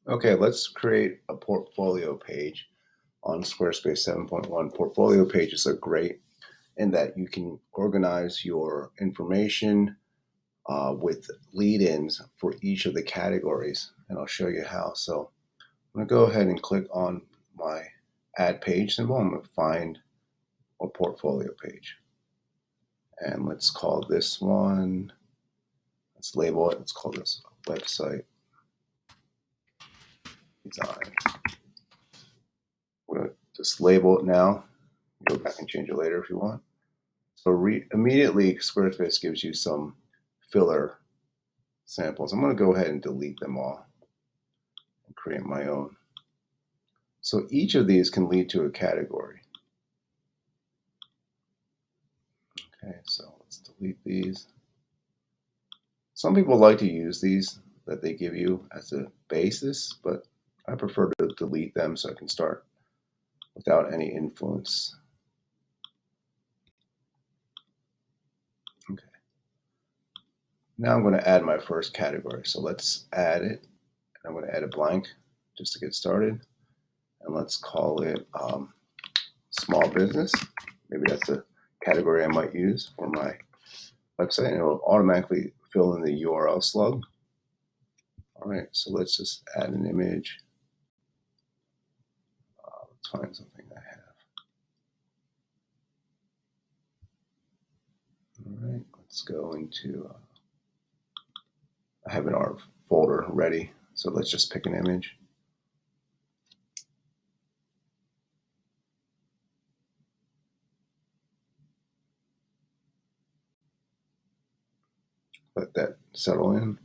Okay, let's create a portfolio page on Squarespace 7.1. Portfolio pages are great in that you can organize your information with lead-ins for each of the categories, and I'll show you how. So I'm going to go ahead and click on my add page symbol. I'm going to find a portfolio page, and let's call this one, let's label it, let's call this website design. We're going to just label it now. Go back and change it later if you want. So immediately Squarespace gives you some filler samples. I'm going to go ahead and delete them all and create my own. So each of these can lead to a category. Okay, so let's delete these. Some people like to use these that they give you as a basis, but I prefer to delete them so I can start without any influence. Okay. Now I'm going to add my first category. So let's add it. I'm going to add a blank just to get started. And let's call it small business. Maybe that's a category I might use for my website, and it will automatically fill in the URL slug. All right, so let's just add an image. Let's find something I have. All right, let's go into, I have an art folder ready, so let's just pick an image. Let that settle in.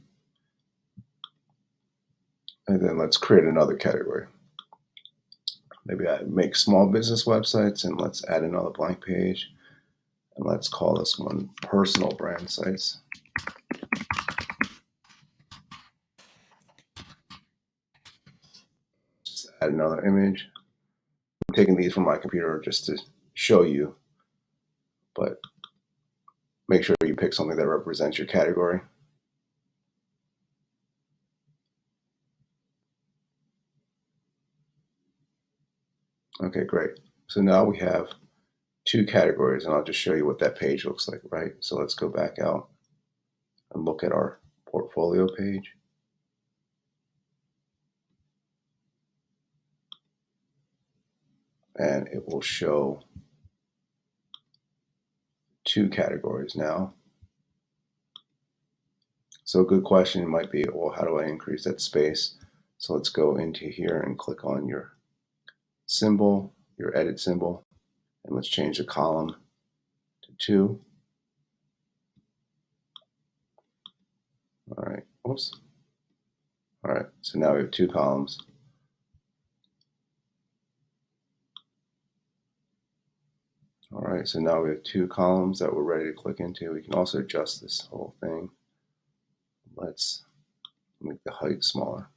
And then let's create another category. Maybe I make small business websites, and let's add another blank page. And let's call this one personal brand sites. Just add another image. I'm taking these from my computer just to show you, but make sure you pick something that represents your category. Okay, great. So now we have two categories, and I'll just show you what that page looks like, right? So let's go back out and look at our portfolio page. And it will show two categories now. So a good question might be, well, how do I increase that space? So let's go into here and click on your symbol, your edit symbol, and let's change the column to 2. All right, oops. All right, so now we have 2 columns. All right, so now we have 2 columns that we're ready to click into. We can also adjust this whole thing. Let's make the height smaller.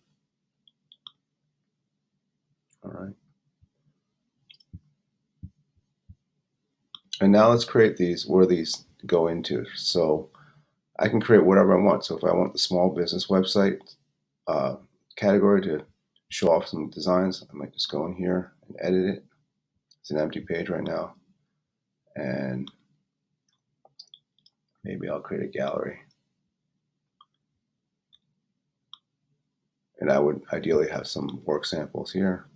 All right. And now let's create these, where these go into. So I can create whatever I want. So if I want the small business website category to show off some designs, I might just go in here and edit it. It's an empty page right now. And maybe I'll create a gallery. And I would ideally have some work samples here.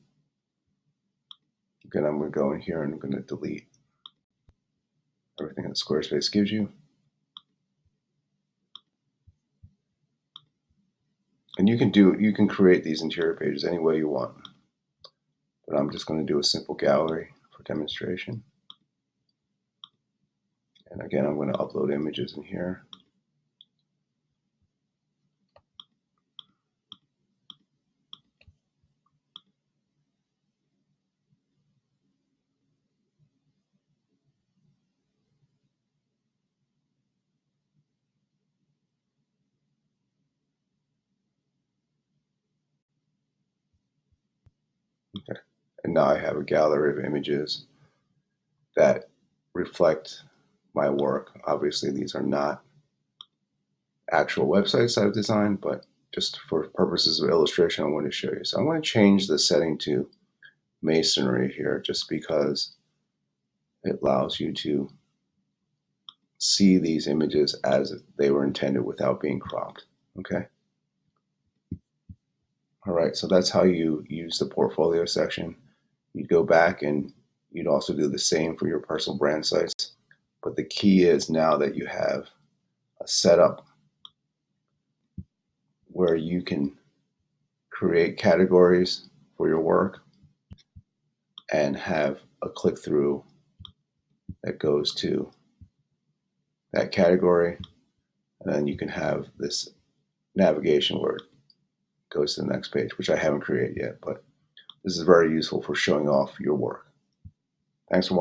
Again, I'm going to go in here and I'm going to delete everything that Squarespace gives you. And you can create these interior pages any way you want. But I'm just going to do a simple gallery for demonstration. And again, I'm going to upload images in here. Okay. And now I have a gallery of images that reflect my work. Obviously, these are not actual websites I've designed, but just for purposes of illustration, I want to show you. So I'm going to change the setting to masonry here just because it allows you to see these images as they were intended without being cropped. Okay. All right. So that's how you use the portfolio section. You'd go back and you'd also do the same for your personal brand sites. But the key is now that you have a setup where you can create categories for your work and have a click through that goes to that category. And then you can have this navigation where it goes to the next page, which I haven't created yet, but this is very useful for showing off your work. Thanks for watching.